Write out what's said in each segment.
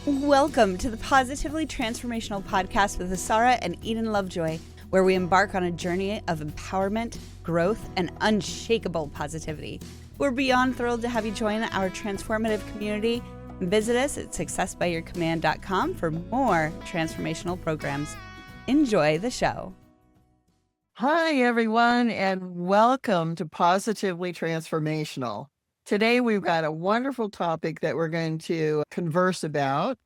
Welcome to the Positively Transformational Podcast with Asara and Eden Lovejoy, where we embark on a journey of empowerment, growth, and unshakable positivity. We're beyond thrilled to have you join our transformative community. Visit us at successbyyourcommand.com for more transformational programs. Enjoy the show. Hi, everyone, and welcome to Positively Transformational. Today, we've got a wonderful topic that we're going to converse about,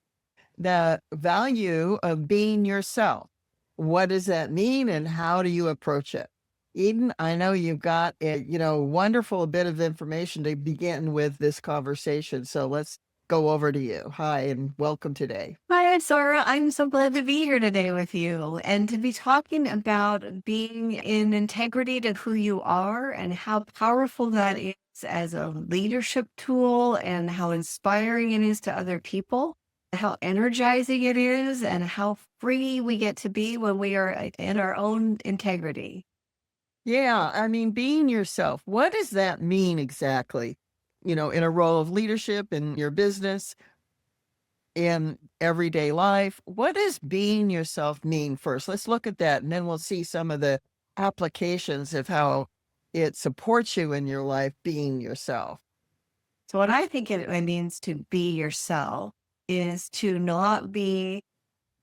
the value of being yourself. What does that mean, and how do you approach it? Eden, I know you've got a wonderful bit of information to begin with this conversation, so let's go over to you. Hi, and welcome today. Hi, Asara. I'm so glad to be here today with you and to be talking about being in integrity to who you are and how powerful that is as a leadership tool and how inspiring it is to other people, how energizing it is, and how free we get to be when we are in our own integrity. Yeah, I mean, being yourself, what does that mean exactly? In a role of leadership in your business, in everyday life, what does being yourself mean first? Let's look at that, and then we'll see some of the applications of how it supports you in your life being yourself. So what I think it means to be yourself is to not be,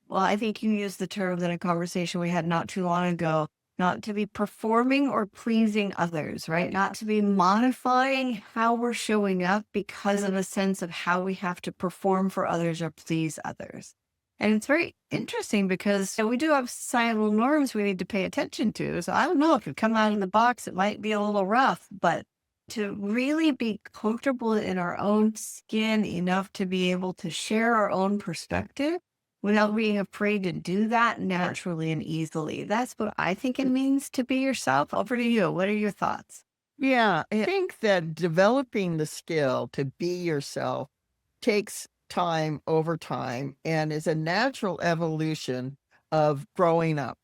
well, I think you used the term in a conversation we had not too long ago, not to be performing or pleasing others, right? Not to be modifying how we're showing up because of a sense of how we have to perform for others or please others. And it's very interesting because we do have societal norms we need to pay attention to. So I don't know if you come out of the box, it might be a little rough, but to really be comfortable in our own skin enough to be able to share our own perspective without being afraid to do that naturally and easily. That's what I think it means to be yourself. Over to you. What are your thoughts? Yeah, I think that developing the skill to be yourself takes time over time and is a natural evolution of growing up.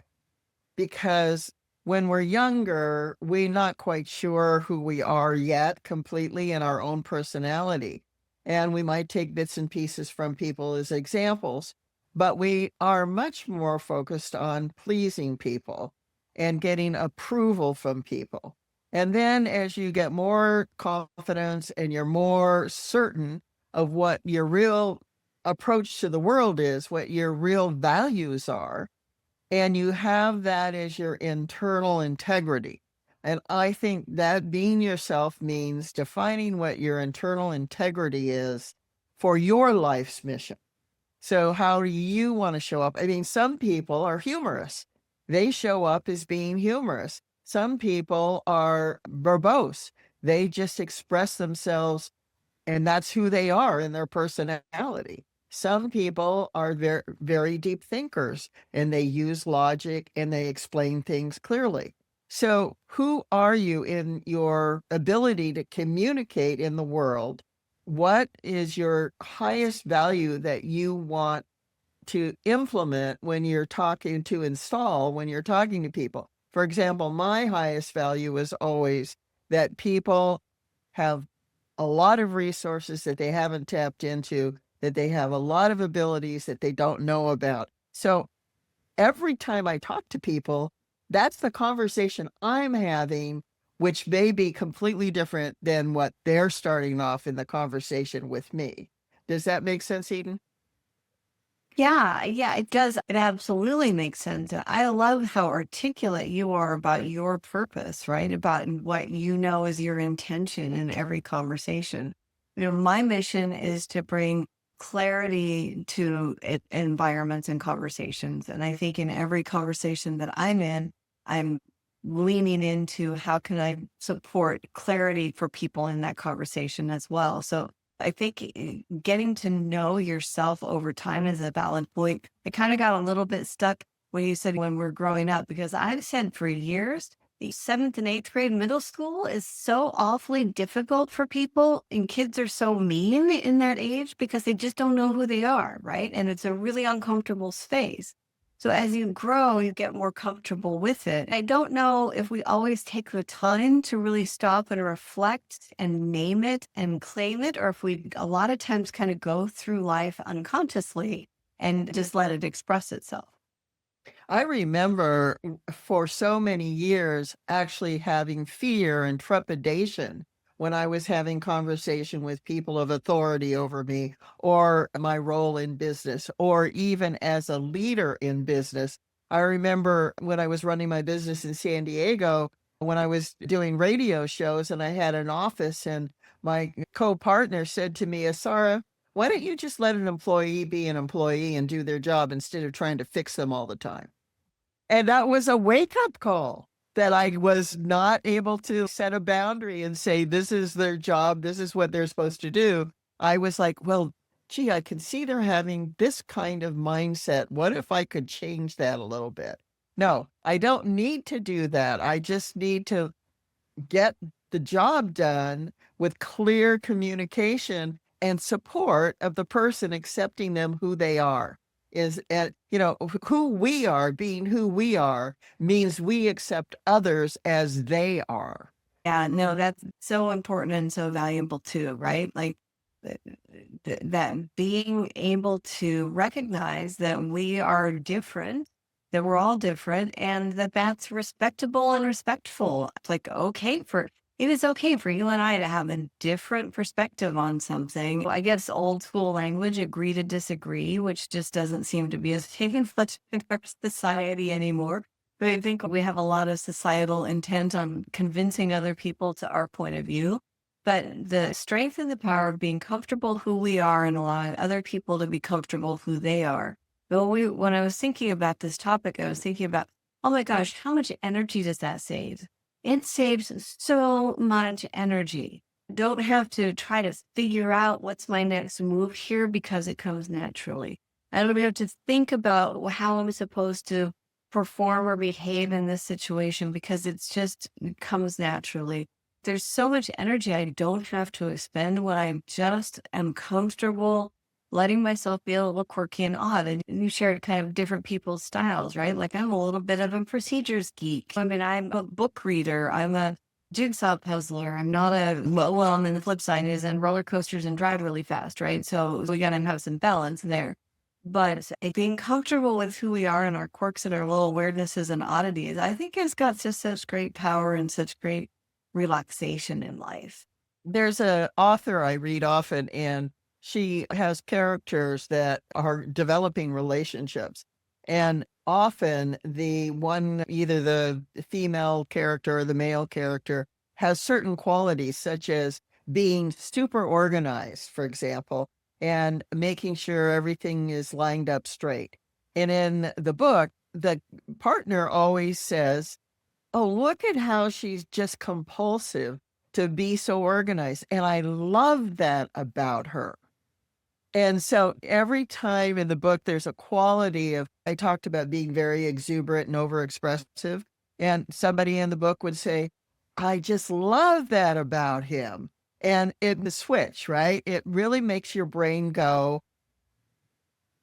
Because when we're younger, we're not quite sure who we are yet completely in our own personality. And we might take bits and pieces from people as examples, but we are much more focused on pleasing people and getting approval from people. And then as you get more confidence and you're more certain of what your real approach to the world is, what your real values are, and you have that as your internal integrity. And I think that being yourself means defining what your internal integrity is for your life's mission. So how do you want to show up? I mean, some people are humorous. They show up as being humorous. Some people are verbose. They just express themselves, and that's who they are in their personality. Some people are very, very deep thinkers, and they use logic and they explain things clearly. So who are you in your ability to communicate in the world? What is your highest value that you want to implement when you're talking to when you're talking to people? For example, my highest value is always that people have a lot of resources that they haven't tapped into, that they have a lot of abilities that they don't know about. So every time I talk to people, that's the conversation I'm having, which may be completely different than what they're starting off in the conversation with me. Does that make sense, Eden? Yeah, it does. It absolutely makes sense. I love how articulate you are about your purpose, right? About what you know is your intention in every conversation. My mission is to bring clarity to environments and conversations. And I think in every conversation that I'm in, I'm leaning into how can I support clarity for people in that conversation as well. So I think getting to know yourself over time is a valid point. I kind of got a little bit stuck when you said when we're growing up, because I've said for years, the 7th and 8th grade middle school is so awfully difficult for people, and kids are so mean in that age because they just don't know who they are, right? And it's a really uncomfortable space. So as you grow, you get more comfortable with it. I don't know if we always take the time to really stop and reflect and name it and claim it, or if we a lot of times kind of go through life unconsciously and just let it express itself. I remember for so many years actually having fear and trepidation when I was having conversation with people of authority over me, or my role in business, or even as a leader in business. I remember when I was running my business in San Diego, when I was doing radio shows and I had an office, and my co-partner said to me, Asara, why don't you just let an employee be an employee and do their job instead of trying to fix them all the time? And that was a wake-up call that I was not able to set a boundary and say, this is their job, this is what they're supposed to do. I was like, well, gee, I can see they're having this kind of mindset. What if I could change that a little bit? No, I don't need to do that. I just need to get the job done with clear communication and support of the person, accepting them who they are. Is at, who we are, being who we are, means we accept others as they are. Yeah, no, that's so important and so valuable too, right? Like that being able to recognize that we are different, that we're all different, and that that's respectable and respectful. It's like, it is okay for you and I to have a different perspective on something. I guess old school language, agree to disagree, which just doesn't seem to be as taken much in our society anymore. But I think we have a lot of societal intent on convincing other people to our point of view. But the strength and the power of being comfortable who we are and allowing other people to be comfortable who they are. But when I was thinking about this topic, I was thinking about, oh my gosh, how much energy does that save? It saves so much energy. Don't have to try to figure out what's my next move here because it comes naturally. I don't have to think about how I'm supposed to perform or behave in this situation because it comes naturally. There's so much energy I don't have to expend when I just am comfortable letting myself be a little quirky and odd. And you shared kind of different people's styles, right? Like I'm a little bit of a procedures geek. I mean, I'm a book reader. I'm a jigsaw puzzler. I'm not and then the flip side is and roller coasters and drive really fast, right? So we got to have some balance there. But being comfortable with who we are and our quirks and our little weirdnesses and oddities, I think has got just such great power and such great relaxation in life. There's an author I read often, and she has characters that are developing relationships. And often either the female character or the male character has certain qualities, such as being super organized, for example, and making sure everything is lined up straight. And in the book, the partner always says, oh, look at how she's just compulsive to be so organized. And I love that about her. And so every time in the book, there's a quality I talked about being very exuberant and overexpressive. And somebody in the book would say, I just love that about him. And the switch, right? It really makes your brain go,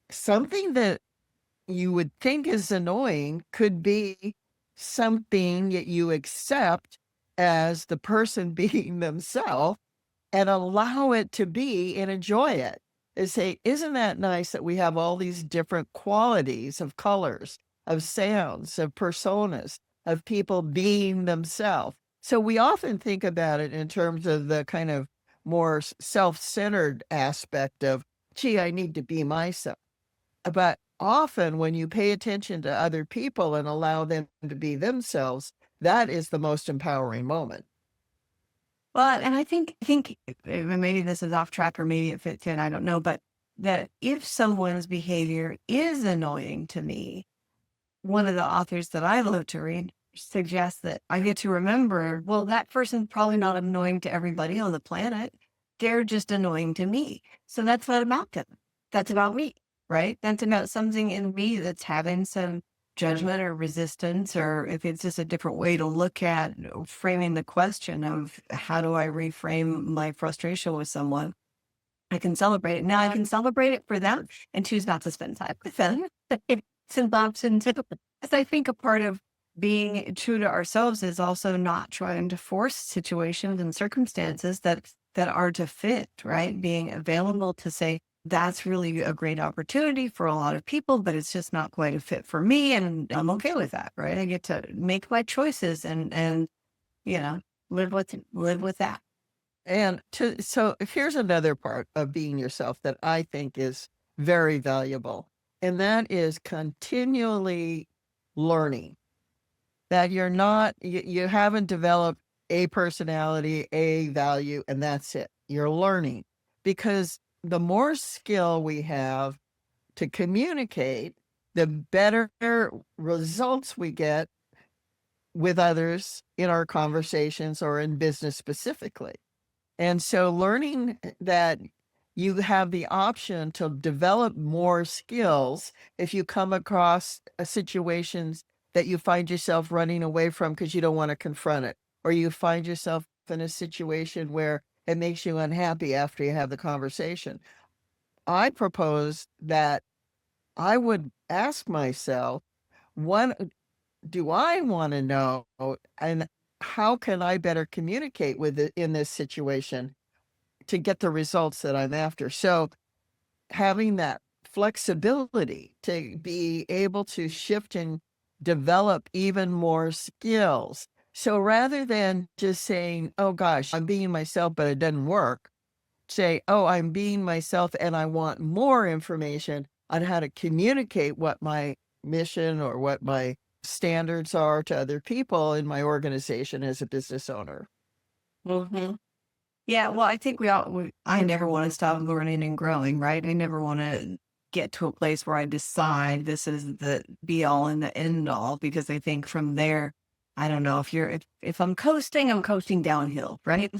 something that you would think is annoying could be something that you accept as the person being themselves and allow it to be and enjoy it. And say, isn't that nice that we have all these different qualities of colors, of sounds, of personas, of people being themselves? So we often think about it in terms of the kind of more self-centered aspect of, gee, I need to be myself. But often when you pay attention to other people and allow them to be themselves, that is the most empowering moment. Well, and I think maybe this is off track or maybe it fits in, I don't know, but that if someone's behavior is annoying to me, one of the authors that I love to read suggests that I get to remember, well, that person's probably not annoying to everybody on the planet. They're just annoying to me. So that's not about them. That's about me, right? That's about something in me that's having some judgment or resistance, or if it's just a different way to look at framing the question of how do I reframe my frustration with someone, I can celebrate it. Now I can celebrate it for them and choose not to spend time with them. and bumps. And so, as I think a part of being true to ourselves is also not trying to force situations and circumstances that are to fit, right? Being available to say, that's really a great opportunity for a lot of people, but it's just not quite a fit for me. And I'm okay with that, right? I get to make my choices and, you know, live with that. And so here's another part of being yourself that I think is very valuable, and that is continually learning. That you haven't developed a personality, a value, and that's it. You're learning, because the more skill we have to communicate, the better results we get with others in our conversations or in business specifically. And so learning that you have the option to develop more skills if you come across situations that you find yourself running away from because you don't want to confront it, or you find yourself in a situation where it makes you unhappy after you have the conversation. I propose that I would ask myself, what do I want to know, and how can I better communicate with it in this situation to get the results that I'm after? So having that flexibility to be able to shift and develop even more skills. So rather than just saying, oh gosh, I'm being myself, but it doesn't work, say, oh, I'm being myself and I want more information on how to communicate what my mission or what my standards are to other people in my organization as a business owner. Hmm. Yeah, well, I think I never want to stop learning and growing, right? I never want to get to a place where I decide this is the be all and the end all, because I think from there, I don't know if I'm coasting downhill, right?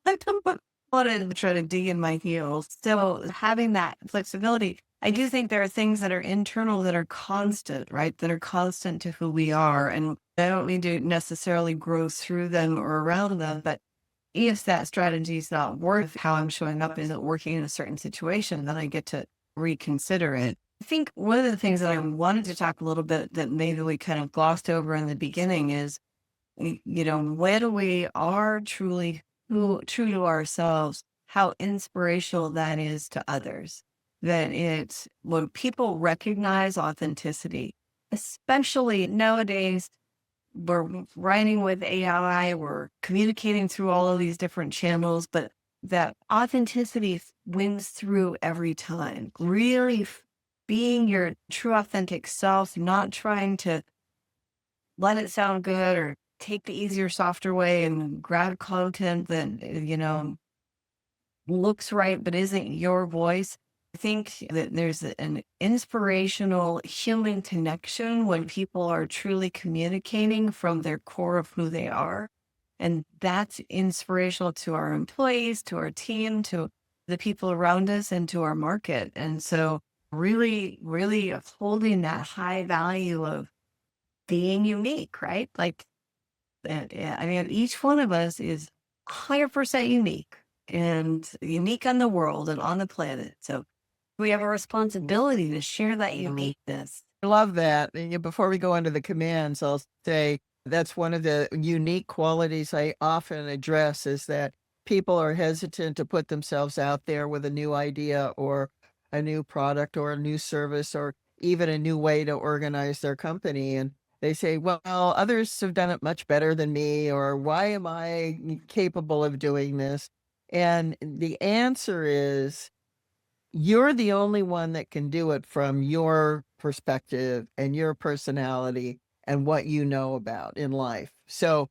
I don't want to try to dig in my heels. So having that flexibility, I do think there are things that are internal that are constant, right? That are constant to who we are. And I don't need to necessarily grow through them or around them, but if that strategy is not worth how I'm showing up, isn't working in a certain situation, then I get to reconsider it. I think one of the things that I wanted to talk a little bit that maybe we kind of glossed over in the beginning is, when we are true to ourselves, how inspirational that is to others. That it's when people recognize authenticity, especially nowadays, we're writing with AI, we're communicating through all of these different channels, but that authenticity wins through every time. Really being your true authentic self, not trying to let it sound good or take the easier, softer way and grab content that, looks right but isn't your voice. I think that there's an inspirational human connection when people are truly communicating from their core of who they are. And that's inspirational to our employees, to our team, to the people around us, and to our market. And so really, really holding that high value of being unique, right? Like, I mean, each one of us is 100% unique and unique on the world and on the planet. So we have a responsibility to share that uniqueness. I love that. And before we go into the commands, I'll say that's one of the unique qualities I often address, is that people are hesitant to put themselves out there with a new idea or a new product or a new service or even a new way to organize their company. And they say, well, others have done it much better than me, or why am I capable of doing this? And the answer is, you're the only one that can do it from your perspective and your personality and what you know about in life. So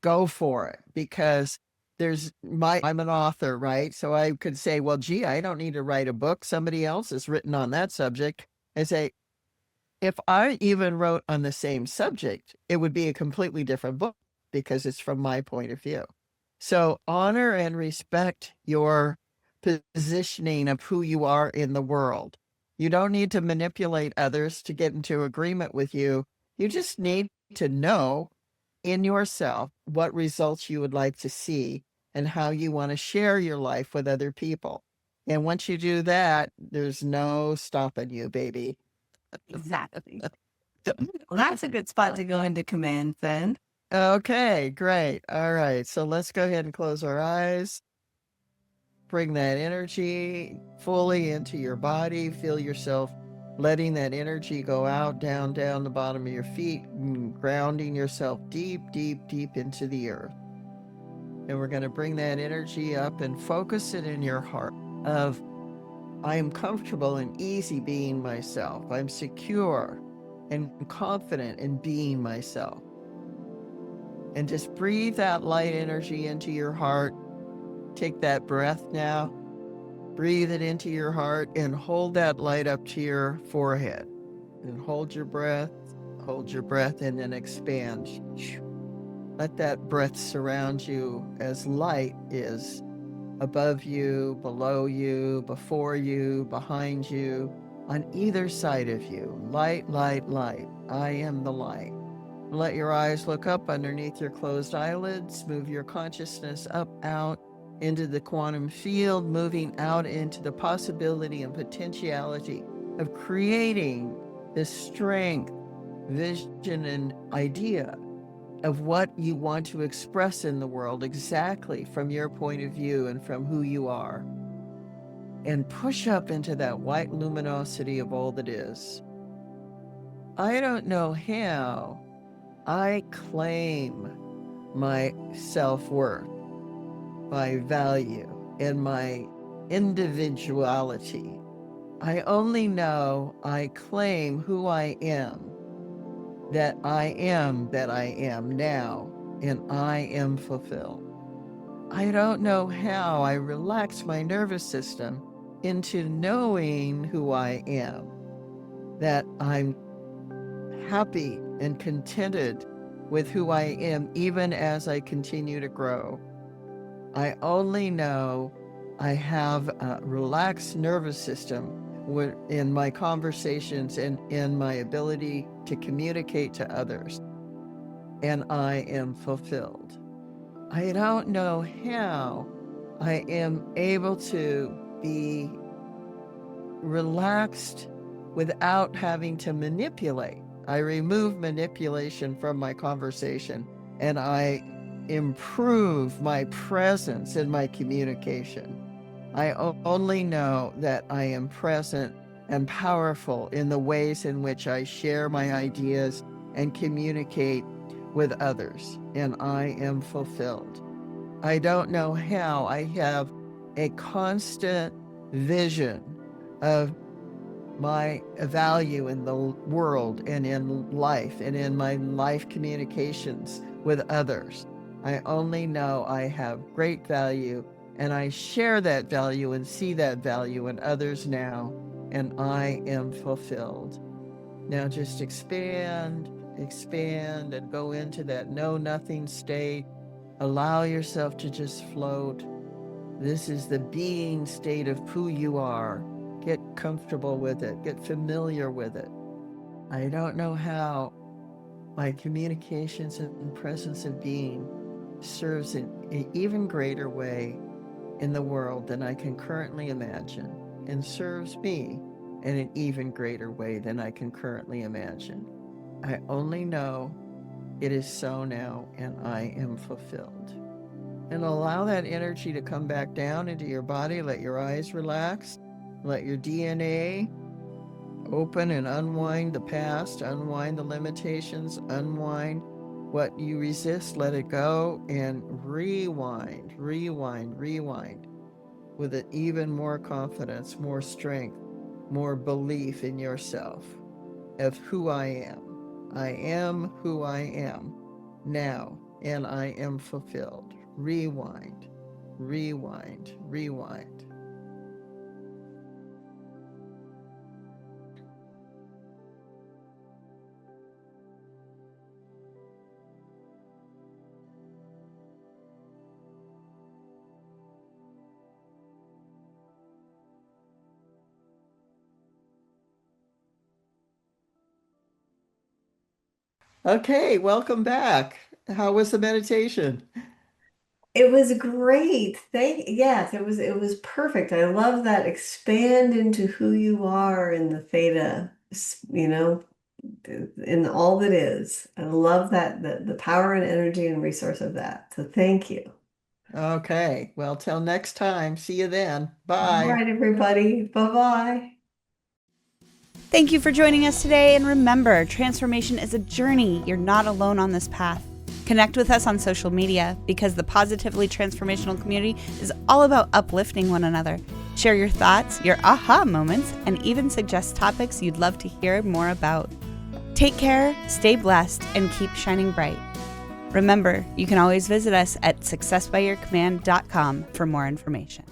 go for it, because I'm an author, right? So I could say, well, gee, I don't need to write a book. Somebody else has written on that subject. And say, if I even wrote on the same subject, it would be a completely different book because it's from my point of view. So honor and respect your positioning of who you are in the world. You don't need to manipulate others to get into agreement with you. You just need to know in yourself what results you would like to see and how you want to share your life with other people. And once you do that, there's no stopping you, baby. Exactly. Well, that's a good spot to go into command then. Okay, great. All right. So let's go ahead and close our eyes. Bring that energy fully into your body. Feel yourself letting that energy go out, down the bottom of your feet, grounding yourself deep, deep, deep into the earth. And we're going to bring that energy up and focus it in your heart of, I am comfortable and easy being myself. I'm secure and confident in being myself. And just breathe that light energy into your heart. Take that breath now. Breathe it into your heart and hold that light up to your forehead. And hold your breath, and then expand. Let that breath surround you as light is above you, below you, before you, behind you, on either side of you. Light, light, light. I am the light. Let your eyes look up underneath your closed eyelids. Move your consciousness up, out into the quantum field, moving out into the possibility and potentiality of creating this strength, vision, and idea of what you want to express in the world exactly from your point of view and from who you are. And push up into that white luminosity of all that is. I don't know how. I claim my self-worth, my value, and my individuality. I only know I claim who I am that I am now, and I am fulfilled. I don't know how I relax my nervous system into knowing who I am, that I'm happy and contented with who I am, even as I continue to grow. I only know I have a relaxed nervous system in my conversations and in my ability to communicate to others, and I am fulfilled. I don't know how I am able to be relaxed without having to manipulate. I remove manipulation from my conversation, and I improve my presence in my communication. I only know that I am present and powerful in the ways in which I share my ideas and communicate with others, and I am fulfilled. I don't know how I have a constant vision of my value in the world and in life and in my life communications with others. I only know I have great value, and I share that value and see that value in others now, and I am fulfilled. Now just expand, and go into that know-nothing state. Allow yourself to just float. This is the being state of who you are. Get comfortable with it. Get familiar with it. I don't know how my communications and presence of being serves in an even greater way in the world than I can currently imagine, and serves me in an even greater way than I can currently imagine. I only know it is so now, and I am fulfilled. And allow that energy to come back down into your body. Let your eyes relax. Let your DNA open and unwind the past, unwind the limitations, unwind what you resist, let it go, and rewind with it even more confidence, more strength, more belief in yourself of who I am. I am who I am now, and I am fulfilled. Rewind, rewind, rewind. Okay, welcome back. How was the meditation? It was great. Yes, it was perfect. I love that expand into who you are in the theta you know, in all that is. I love that, the power and energy and resource of that. So thank you. Okay. Well, till next time. See you then. All Bye. right, everybody. Bye-bye. Thank you for joining us today. And remember, transformation is a journey. You're not alone on this path. Connect with us on social media because the Positively Transformational community is all about uplifting one another. Share your thoughts, your aha moments, and even suggest topics you'd love to hear more about. Take care, stay blessed, and keep shining bright. Remember, you can always visit us at successbyyourcommand.com for more information.